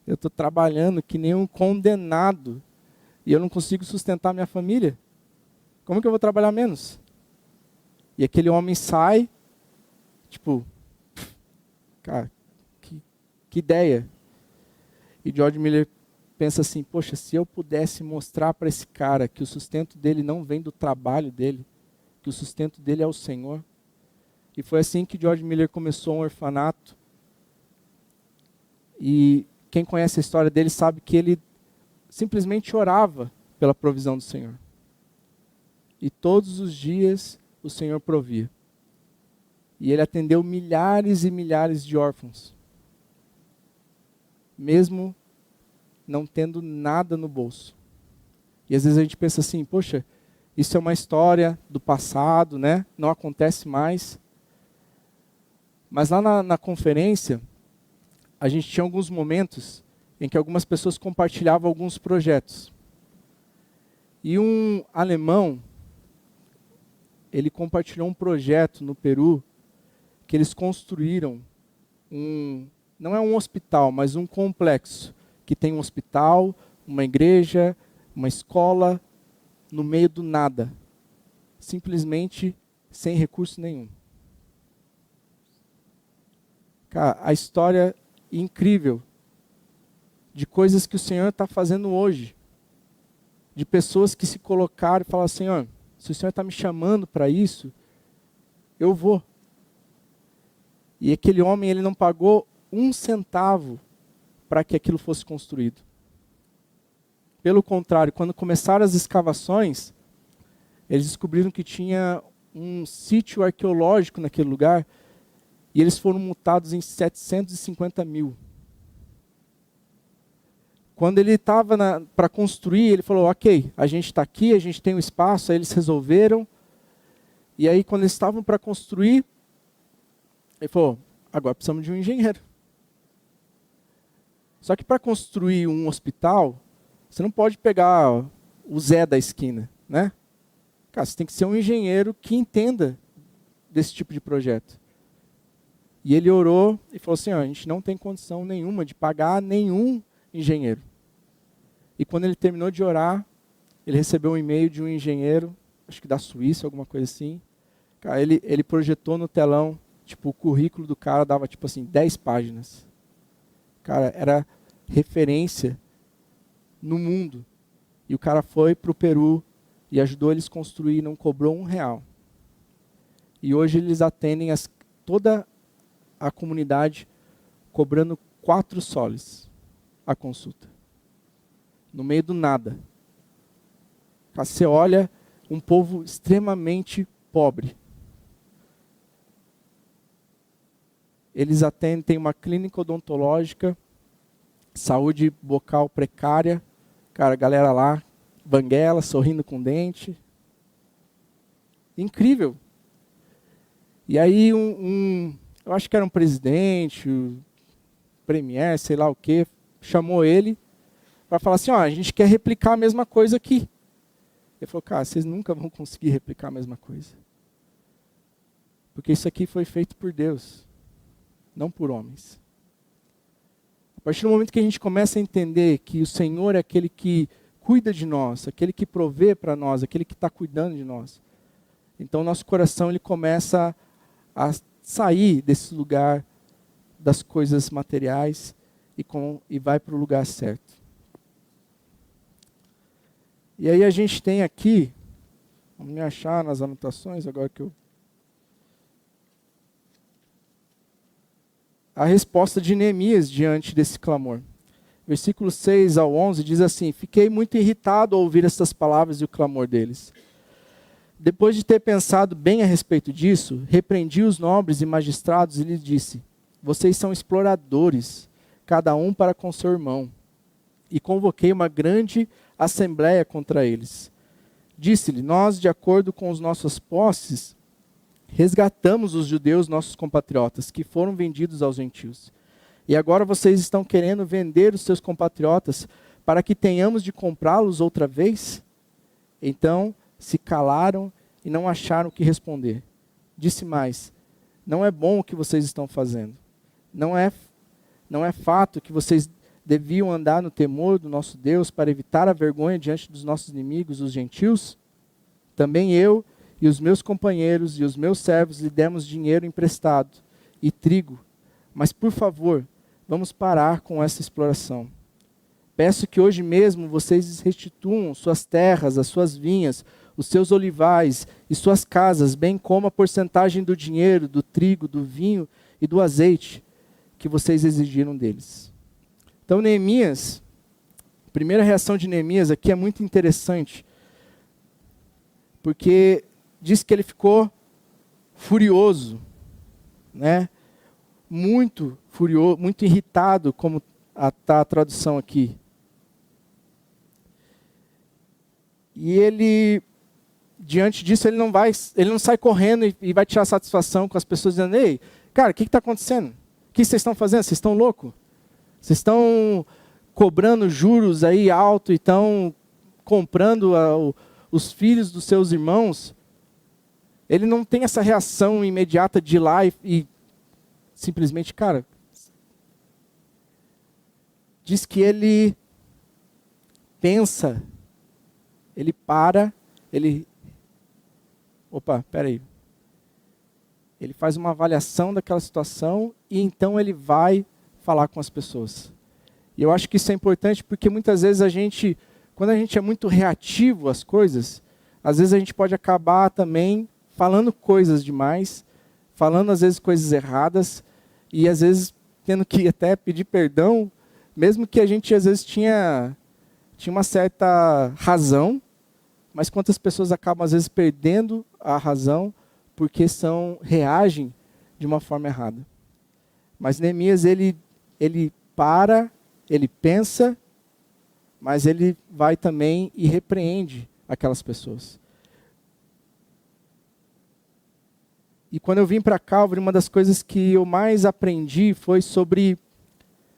eu estou trabalhando que nem um condenado e eu não consigo sustentar minha família. Como que eu vou trabalhar menos? E aquele homem sai, tipo, cara, que ideia. E George Miller pensa assim, poxa, se eu pudesse mostrar para esse cara que o sustento dele não vem do trabalho dele, que o sustento dele é o Senhor. E foi assim que George Miller começou um orfanato. E quem conhece a história dele sabe que ele simplesmente orava pela provisão do Senhor. E todos os dias o Senhor provia. E ele atendeu milhares e milhares de órfãos. Mesmo não tendo nada no bolso. E às vezes a gente pensa assim, poxa, isso é uma história do passado, né? Não acontece mais. Mas lá na conferência, a gente tinha alguns momentos em que algumas pessoas compartilhavam alguns projetos. E um alemão, ele compartilhou um projeto no Peru, que eles construíram não é um hospital, mas um complexo, que tem um hospital, uma igreja, uma escola, no meio do nada. Simplesmente sem recurso nenhum. Cara, a história incrível de coisas que o Senhor está fazendo hoje. De pessoas que se colocaram e falaram, Senhor, se o Senhor está me chamando para isso, eu vou. E aquele homem, ele não pagou um centavo para que aquilo fosse construído. Pelo contrário, quando começaram as escavações, eles descobriram que tinha um sítio arqueológico naquele lugar, e eles foram multados em 750 mil. Quando ele estava para construir, ele falou, ok, a gente está aqui, a gente tem um espaço, aí eles resolveram. E aí, quando eles estavam para construir, ele falou, agora precisamos de um engenheiro. Só que para construir um hospital, você não pode pegar o Zé da esquina, né? Cara, você tem que ser um engenheiro que entenda desse tipo de projeto. E ele orou e falou assim, a gente não tem condição nenhuma de pagar nenhum engenheiro. E quando ele terminou de orar, ele recebeu um e-mail de um engenheiro, acho que da Suíça, alguma coisa assim. Cara, ele projetou no telão, tipo, o currículo do cara dava, tipo assim, 10 páginas. Cara, era referência no mundo. E o cara foi para o Peru e ajudou eles a construir, não cobrou R$1. E hoje eles atendem toda a comunidade cobrando 4 soles a consulta. No meio do nada. Você olha um povo extremamente pobre. Eles atendem, tem uma clínica odontológica, saúde bucal precária. Cara, a galera lá, banguela, sorrindo com dente. Incrível. E aí eu acho que era um presidente, premier, sei lá o quê, chamou ele para falar assim, a gente quer replicar a mesma coisa aqui. Ele falou, cara, vocês nunca vão conseguir replicar a mesma coisa. Porque isso aqui foi feito por Deus, não por homens. A partir do momento que a gente começa a entender que o Senhor é aquele que cuida de nós, aquele que provê para nós, aquele que está cuidando de nós, então nosso coração ele começa a sair desse lugar das coisas materiais e vai para o lugar certo. E aí a gente tem aqui, vamos me achar nas anotações agora que a resposta de Neemias diante desse clamor. Versículo 6 ao 11 diz assim, fiquei muito irritado ao ouvir essas palavras e o clamor deles. Depois de ter pensado bem a respeito disso, repreendi os nobres e magistrados e lhes disse, vocês são exploradores, cada um para com seu irmão. E convoquei uma grande assembleia contra eles. Disse-lhe, nós, de acordo com as nossas posses, resgatamos os judeus, nossos compatriotas, que foram vendidos aos gentios. E agora vocês estão querendo vender os seus compatriotas para que tenhamos de comprá-los outra vez? Então se calaram e não acharam o que responder. Disse mais: não é bom o que vocês estão fazendo. Não é fato que vocês deviam andar no temor do nosso Deus para evitar a vergonha diante dos nossos inimigos, os gentios? Também eu e os meus companheiros e os meus servos lhe demos dinheiro emprestado e trigo. Mas, por favor, vamos parar com essa exploração. Peço que hoje mesmo vocês restituam suas terras, as suas vinhas, os seus olivais e suas casas, bem como a porcentagem do dinheiro, do trigo, do vinho e do azeite que vocês exigiram deles. Então, Neemias, a primeira reação de Neemias aqui é muito interessante, porque diz que ele ficou furioso, né? Muito furioso, muito irritado, como está a tradução aqui. E ele, diante disso, ele não sai correndo e vai tirar satisfação com as pessoas dizendo: ei, cara, o que está acontecendo? O que vocês estão fazendo? Vocês estão loucos? Vocês estão cobrando juros aí alto e estão comprando os filhos dos seus irmãos? Ele não tem essa reação imediata de ir lá e simplesmente, cara, diz que ele pensa, ele para, ele faz uma avaliação daquela situação e então ele vai falar com as pessoas. E eu acho que isso é importante porque muitas vezes quando a gente é muito reativo às coisas, às vezes a gente pode acabar também falando coisas demais, falando às vezes coisas erradas, e às vezes tendo que até pedir perdão, mesmo que a gente às vezes tinha uma certa razão, mas quantas pessoas acabam às vezes perdendo a razão porque reagem de uma forma errada. Mas Neemias, ele para, ele pensa, mas ele vai também e repreende aquelas pessoas. E quando eu vim para Calvary, uma das coisas que eu mais aprendi foi sobre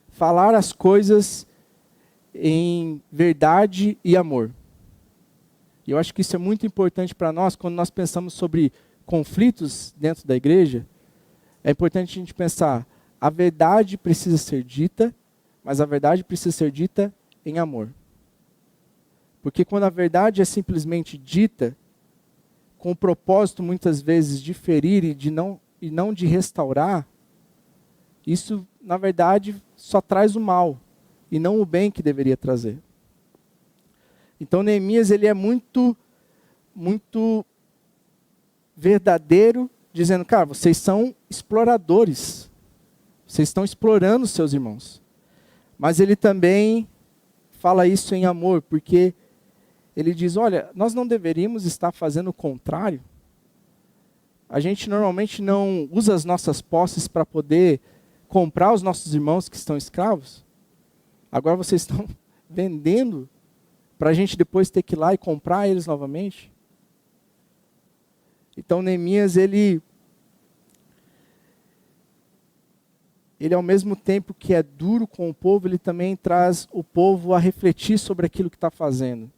falar as coisas em verdade e amor. E eu acho que isso é muito importante para nós, quando nós pensamos sobre conflitos dentro da igreja. É importante a gente pensar, a verdade precisa ser dita, mas a verdade precisa ser dita em amor. Porque quando a verdade é simplesmente dita, com o propósito muitas vezes de ferir e não de restaurar, isso na verdade só traz o mal e não o bem que deveria trazer. Então Neemias, ele é muito verdadeiro, dizendo, cara, vocês são exploradores, vocês estão explorando os seus irmãos. Mas ele também fala isso em amor, porque ele diz, olha, nós não deveríamos estar fazendo o contrário. A gente normalmente não usa as nossas posses para poder comprar os nossos irmãos que estão escravos. Agora vocês estão vendendo para a gente depois ter que ir lá e comprar eles novamente. Então Neemias, ele ao mesmo tempo que é duro com o povo, ele também traz o povo a refletir sobre aquilo que está fazendo.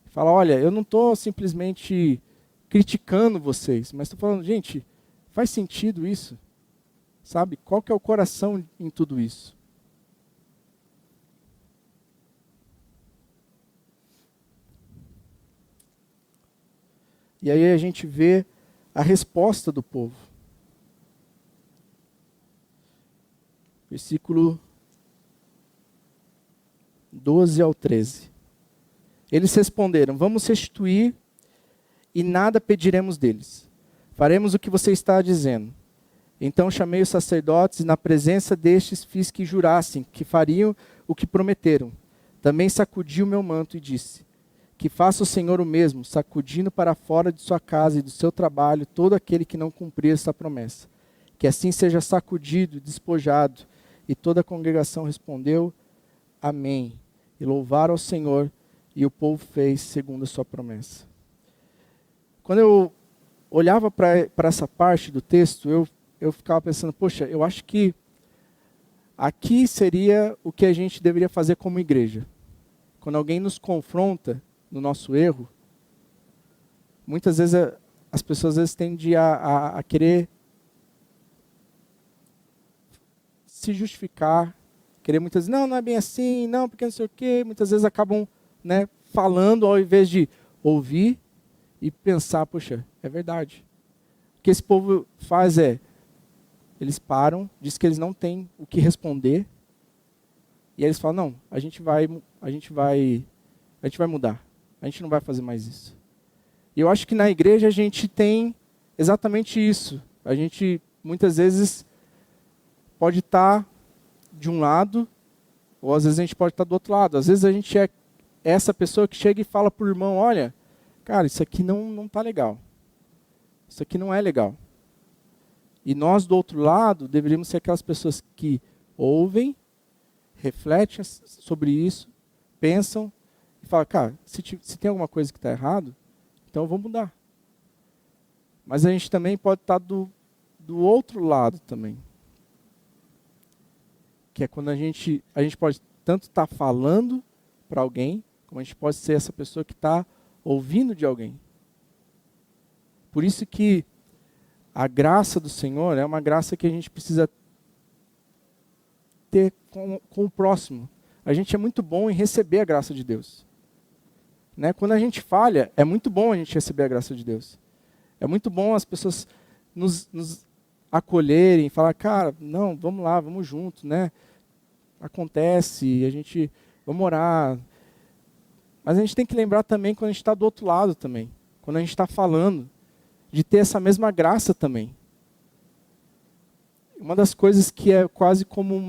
Fala, olha, eu não estou simplesmente criticando vocês, mas estou falando, gente, faz sentido isso? Sabe? Qual que é o coração em tudo isso? E aí a gente vê a resposta do povo. Versículo 12 ao 13. Eles responderam, vamos restituir e nada pediremos deles. Faremos o que você está dizendo. Então chamei os sacerdotes e na presença destes fiz que jurassem que fariam o que prometeram. Também sacudi o meu manto e disse, que faça o Senhor o mesmo, sacudindo para fora de sua casa e do seu trabalho todo aquele que não cumprir essa promessa. Que assim seja sacudido e despojado. E toda a congregação respondeu, amém. E louvaram ao Senhor, e o povo fez segundo a sua promessa. Quando eu olhava para essa parte do texto, eu ficava pensando, poxa, eu acho que aqui seria o que a gente deveria fazer como igreja. quando alguém nos confronta no nosso erro, muitas vezes as pessoas às vezes tendem a querer se justificar, querer muitas vezes, não é bem assim, não, porque não sei o quê. Muitas vezes acabam, né, falando ao invés de ouvir e pensar, poxa, é verdade. O que esse povo faz eles param, diz que eles não têm o que responder, e aí eles falam, não, a gente vai mudar, a gente não vai fazer mais isso. E eu acho que na igreja a gente tem exatamente isso. A gente, muitas vezes, pode estar de um lado, ou às vezes a gente pode estar do outro lado. Às vezes a gente é essa pessoa que chega e fala para o irmão, olha, cara, isso aqui não está legal. Isso aqui não é legal. E nós, do outro lado, deveríamos ser aquelas pessoas que ouvem, refletem sobre isso, pensam e falam, cara, se tem alguma coisa que está errado, então eu vou mudar. Mas a gente também pode estar do outro lado também. Que é quando a gente pode tanto estar falando para alguém, como a gente pode ser essa pessoa que está ouvindo de alguém. Por isso que a graça do Senhor é uma graça que a gente precisa ter com o próximo. A gente é muito bom em receber a graça de Deus. Né? Quando a gente falha, é muito bom a gente receber a graça de Deus. É muito bom as pessoas nos acolherem, falar, cara, não, vamos lá, vamos junto, né? Acontece, vamos orar. Mas a gente tem que lembrar também quando a gente está do outro lado também. Quando a gente está falando, de ter essa mesma graça também. Uma das coisas que é quase como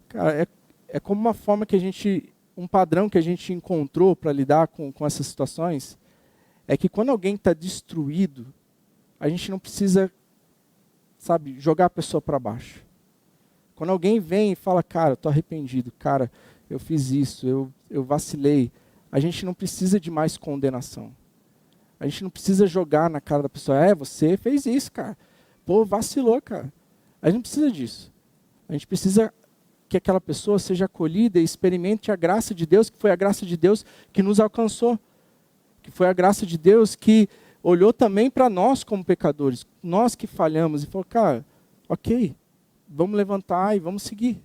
cara, é como uma forma que um padrão que a gente encontrou para lidar com essas situações, é que quando alguém está destruído, a gente não precisa, sabe, jogar a pessoa para baixo. Quando alguém vem e fala, cara, eu estou arrependido, cara, eu fiz isso, eu vacilei, a gente não precisa de mais condenação. A gente não precisa jogar na cara da pessoa, você fez isso, cara. Pô, vacilou, cara. A gente não precisa disso. A gente precisa que aquela pessoa seja acolhida e experimente a graça de Deus, que foi a graça de Deus que nos alcançou. Que foi a graça de Deus que olhou também para nós como pecadores. Nós que falhamos e falou, cara, ok, vamos levantar e vamos seguir.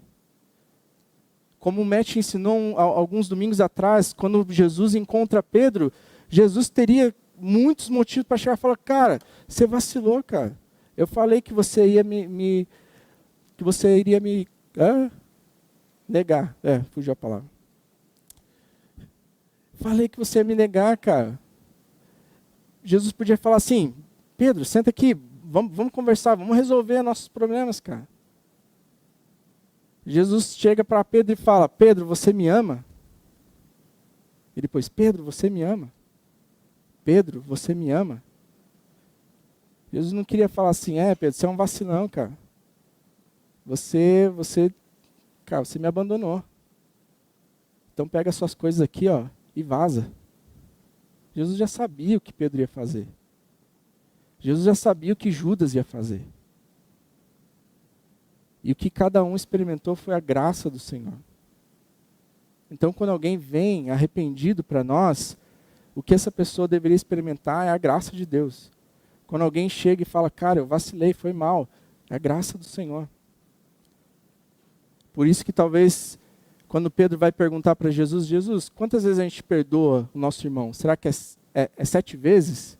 Como o Matt ensinou alguns domingos atrás, quando Jesus encontra Pedro, Jesus teria muitos motivos para chegar e falar, cara, você vacilou, cara. Eu falei que você ia que você iria me negar. Fugiu a palavra. Falei que você ia me negar, cara. Jesus podia falar assim, Pedro, senta aqui, vamos conversar, vamos resolver nossos problemas, cara. Jesus chega para Pedro e fala, Pedro, você me ama? E depois, Pedro, você me ama? Pedro, você me ama? Jesus não queria falar assim, Pedro, você é um vacilão, cara. Você me abandonou. Então pega suas coisas aqui, e vaza. Jesus já sabia o que Pedro ia fazer. Jesus já sabia o que Judas ia fazer. E o que cada um experimentou foi a graça do Senhor. Então quando alguém vem arrependido para nós, o que essa pessoa deveria experimentar é a graça de Deus. Quando alguém chega e fala, cara, eu vacilei, foi mal, é a graça do Senhor. Por isso que talvez, quando Pedro vai perguntar para Jesus, Jesus, quantas vezes a gente perdoa o nosso irmão? Será que é 7 vezes?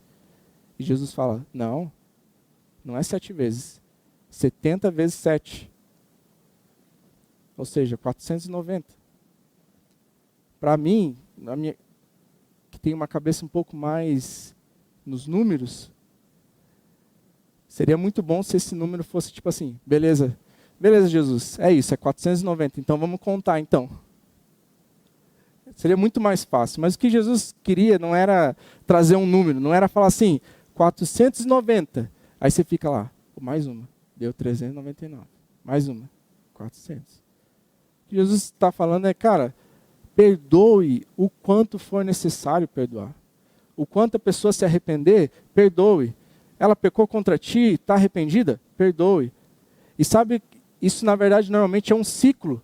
E Jesus fala, não é 7 vezes, 70 vezes 7. Ou seja, 490. Para mim, que tem uma cabeça um pouco mais nos números, seria muito bom se esse número fosse tipo assim, beleza, Jesus, é isso, é 490, então vamos contar então. Seria muito mais fácil, mas o que Jesus queria não era trazer um número, não era falar assim, 490, aí você fica lá, mais uma, deu 399, mais uma, 400. O que Jesus está falando é, cara, perdoe o quanto for necessário perdoar. O quanto a pessoa se arrepender, perdoe. Ela pecou contra ti, está arrependida? Perdoe. E sabe, isso na verdade normalmente é um ciclo.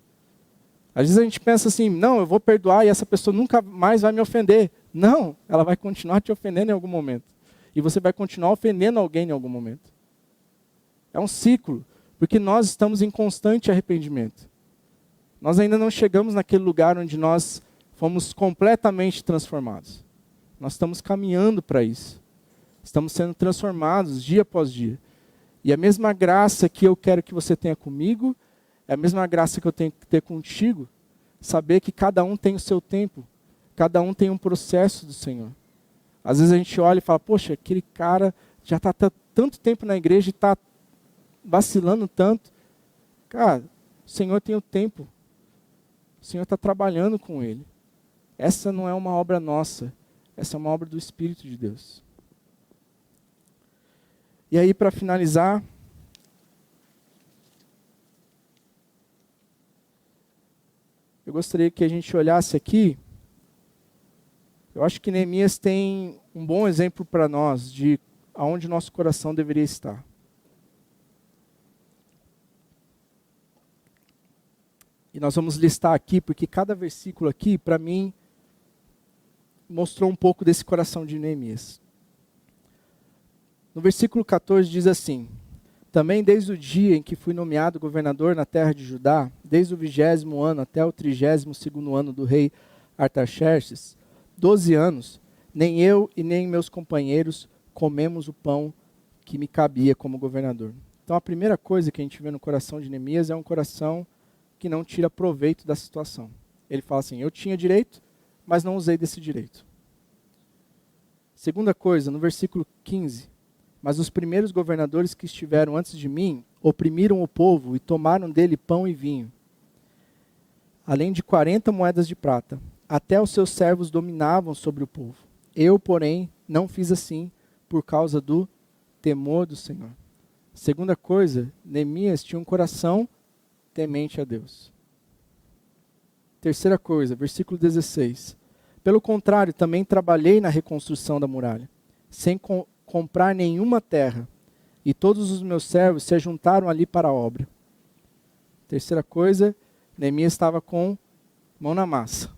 Às vezes a gente pensa assim, não, eu vou perdoar e essa pessoa nunca mais vai me ofender. Não, ela vai continuar te ofendendo em algum momento. E você vai continuar ofendendo alguém em algum momento. É um ciclo, porque nós estamos em constante arrependimento. Nós ainda não chegamos naquele lugar onde nós fomos completamente transformados. Nós estamos caminhando para isso. Estamos sendo transformados dia após dia. E a mesma graça que eu quero que você tenha comigo, é a mesma graça que eu tenho que ter contigo. Saber que cada um tem o seu tempo. Cada um tem um processo do Senhor. Às vezes a gente olha e fala, poxa, aquele cara já está tanto tempo na igreja e está vacilando tanto. Cara, o Senhor tem o tempo. O Senhor está trabalhando com ele. Essa não é uma obra nossa. Essa é uma obra do Espírito de Deus. E aí, para finalizar, eu gostaria que a gente olhasse aqui. Eu acho que Neemias tem um bom exemplo para nós de aonde nosso coração deveria estar. E nós vamos listar aqui, porque cada versículo aqui, para mim, mostrou um pouco desse coração de Neemias. No versículo 14 diz assim: também desde o dia em que fui nomeado governador na terra de Judá, desde o 20º ano até o 32º ano do rei Artaxerxes, 12 anos, nem eu e nem meus companheiros comemos o pão que me cabia como governador. Então a primeira coisa que a gente vê no coração de Neemias é um coração que não tira proveito da situação. Ele fala assim, eu tinha direito, mas não usei desse direito. Segunda coisa, no versículo 15, mas os primeiros governadores que estiveram antes de mim oprimiram o povo e tomaram dele pão e vinho, além de 40 moedas de prata. Até os seus servos dominavam sobre o povo. Eu, porém, não fiz assim por causa do temor do Senhor. Segunda coisa, Neemias tinha um coração temente a Deus. Terceira coisa, versículo 16. Pelo contrário, também trabalhei na reconstrução da muralha, sem comprar nenhuma terra, e todos os meus servos se ajuntaram ali para a obra. Terceira coisa, Neemias estava com mão na massa.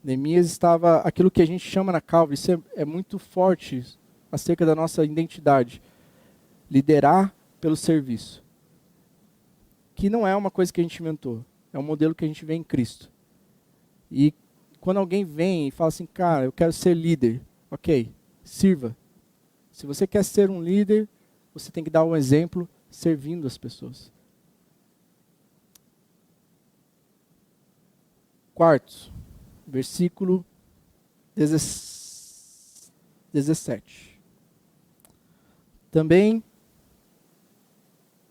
Neemias estava, aquilo que a gente chama na Calvary, isso é muito forte acerca da nossa identidade. Liderar pelo serviço. Que não é uma coisa que a gente inventou, é um modelo que a gente vê em Cristo. E quando alguém vem e fala assim, cara, eu quero ser líder, ok, sirva. Se você quer ser um líder, você tem que dar um exemplo servindo as pessoas. Quarto, versículo 17. Também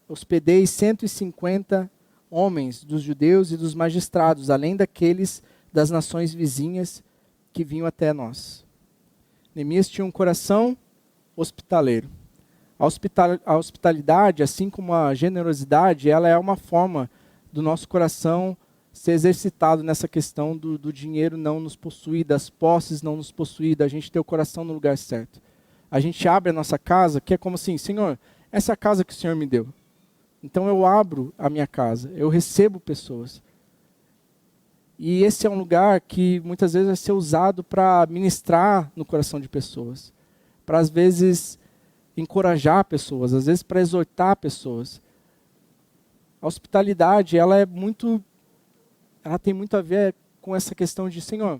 hospedei 150 homens dos judeus e dos magistrados, além daqueles das nações vizinhas que vinham até nós. Neemias tinha um coração hospitaleiro. A hospitalidade, assim como a generosidade, ela é uma forma do nosso coração ser exercitado nessa questão do dinheiro não nos possuir, das posses não nos possuir, da gente ter o coração no lugar certo. A gente abre a nossa casa, que é como assim, Senhor, essa é a casa que o Senhor me deu. Então eu abro a minha casa, eu recebo pessoas. E esse é um lugar que muitas vezes vai ser usado para ministrar no coração de pessoas. Para às vezes encorajar pessoas, às vezes para exortar pessoas. A hospitalidade, ela tem muito a ver com essa questão de, Senhor,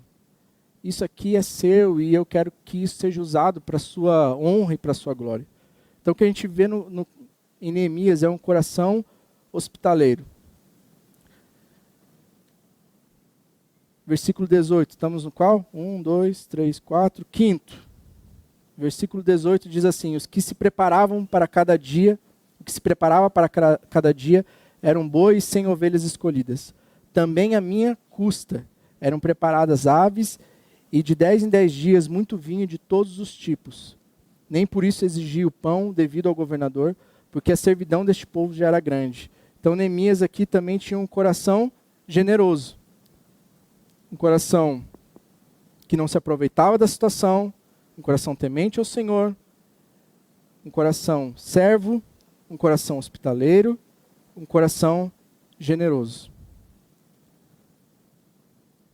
isso aqui é seu e eu quero que isso seja usado para a sua honra e para a sua glória. Então o que a gente vê em Neemias é um coração hospitaleiro. Versículo 18, estamos no qual? 1, 2, 3, 4, quinto. Versículo 18 diz assim, o que se preparava para cada dia eram bois sem ovelhas escolhidas. Também à minha custa eram preparadas aves e de 10 em 10 dias muito vinho de todos os tipos. Nem por isso exigia o pão devido ao governador, porque a servidão deste povo já era grande. Então Neemias aqui também tinha um coração generoso. Um coração que não se aproveitava da situação, um coração temente ao Senhor, um coração servo, um coração hospitaleiro, um coração generoso.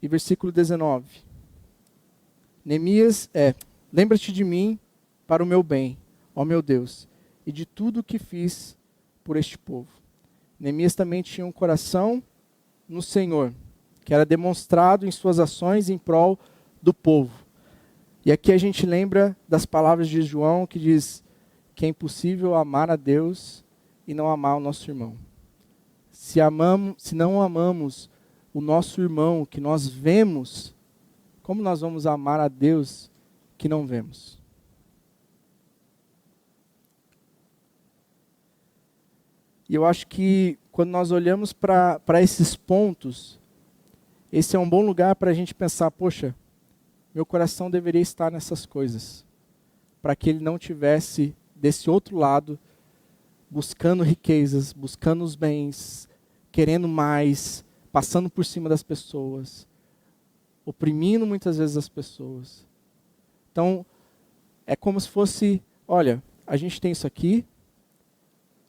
e versículo 19. Neemias lembra-te de mim para o meu bem, ó meu Deus, e de tudo o que fiz por este povo. Neemias também tinha um coração no Senhor, que era demonstrado em suas ações em prol do povo. E aqui a gente lembra das palavras de João, que diz que é impossível amar a Deus e não amar o nosso irmão. Se não amamos o nosso irmão que nós vemos, como nós vamos amar a Deus que não vemos? E eu acho que quando nós olhamos para esses pontos, esse é um bom lugar para a gente pensar, poxa, meu coração deveria estar nessas coisas, para que ele não tivesse desse outro lado, buscando riquezas, buscando os bens, querendo mais, passando por cima das pessoas, oprimindo muitas vezes as pessoas. Então, é como se fosse, olha, a gente tem isso aqui,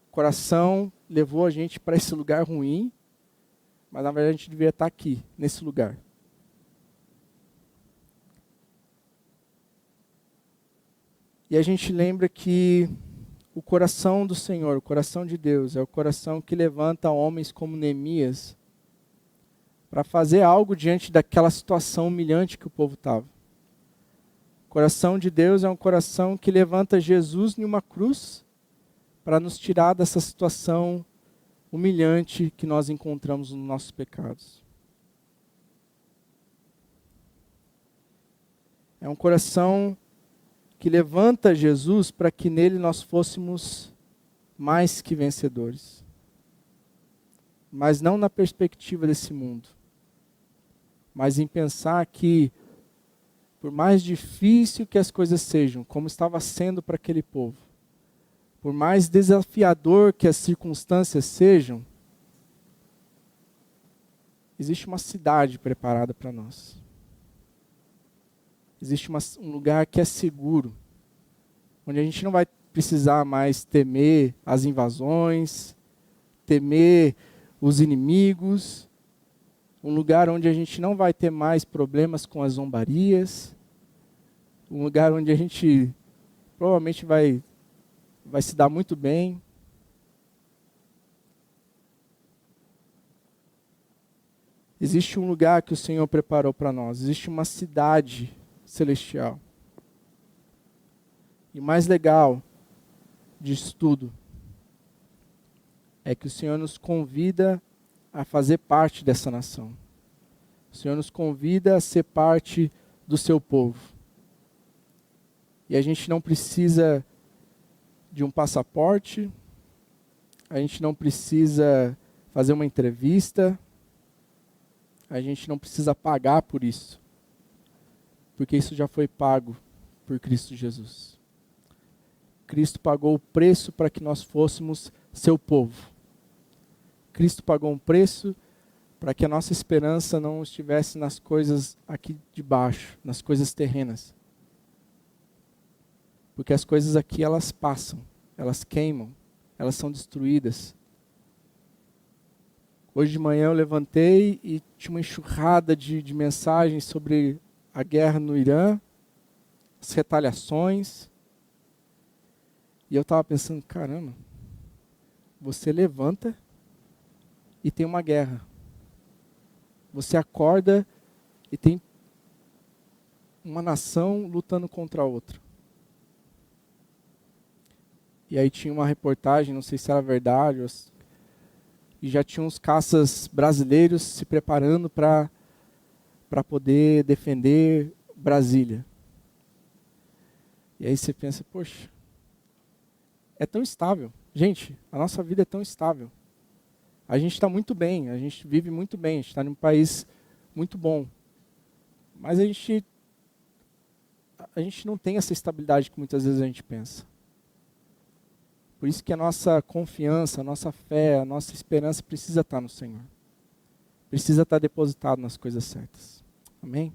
o coração levou a gente para esse lugar ruim, mas na verdade a gente deveria estar aqui, nesse lugar. E a gente lembra que o coração do Senhor, o coração de Deus, é o coração que levanta homens como Neemias para fazer algo diante daquela situação humilhante que o povo estava. O coração de Deus é um coração que levanta Jesus em uma cruz para nos tirar dessa situação humilhante que nós encontramos nos nossos pecados. É um coração que levanta Jesus para que nele nós fôssemos mais que vencedores. Mas não na perspectiva desse mundo, mas em pensar que, por mais difícil que as coisas sejam, como estava sendo para aquele povo, por mais desafiador que as circunstâncias sejam, existe uma cidade preparada para nós. Existe um lugar que é seguro, onde a gente não vai precisar mais temer as invasões, temer os inimigos, um lugar onde a gente não vai ter mais problemas com as zombarias, um lugar onde a gente provavelmente vai se dar muito bem. Existe um lugar que o Senhor preparou para nós, existe uma cidade celestial. E o mais legal disso tudo é que o Senhor nos convida a fazer parte dessa nação. O Senhor nos convida a ser parte do seu povo. E a gente não precisa de um passaporte, a gente não precisa fazer uma entrevista, a gente não precisa pagar por isso, porque isso já foi pago por Cristo Jesus. Cristo pagou o preço para que nós fôssemos seu povo. Cristo pagou um preço para que a nossa esperança não estivesse nas coisas aqui de baixo, nas coisas terrenas. Porque as coisas aqui, elas passam, elas queimam, elas são destruídas. Hoje de manhã eu levantei e tinha uma enxurrada de mensagens sobre a guerra no Irã, as retaliações. E eu estava pensando, caramba, você levanta e tem uma guerra. Você acorda e tem uma nação lutando contra a outra. E aí tinha uma reportagem, não sei se era verdade, e já tinha uns caças brasileiros se preparando para poder defender Brasília. E aí você pensa, poxa, é tão estável. Gente, a nossa vida é tão estável. A gente está muito bem, a gente vive muito bem, a gente está num país muito bom. Mas a gente não tem essa estabilidade que muitas vezes a gente pensa. Por isso que a nossa confiança, a nossa fé, a nossa esperança precisa estar no Senhor. Precisa estar depositado nas coisas certas. Amém?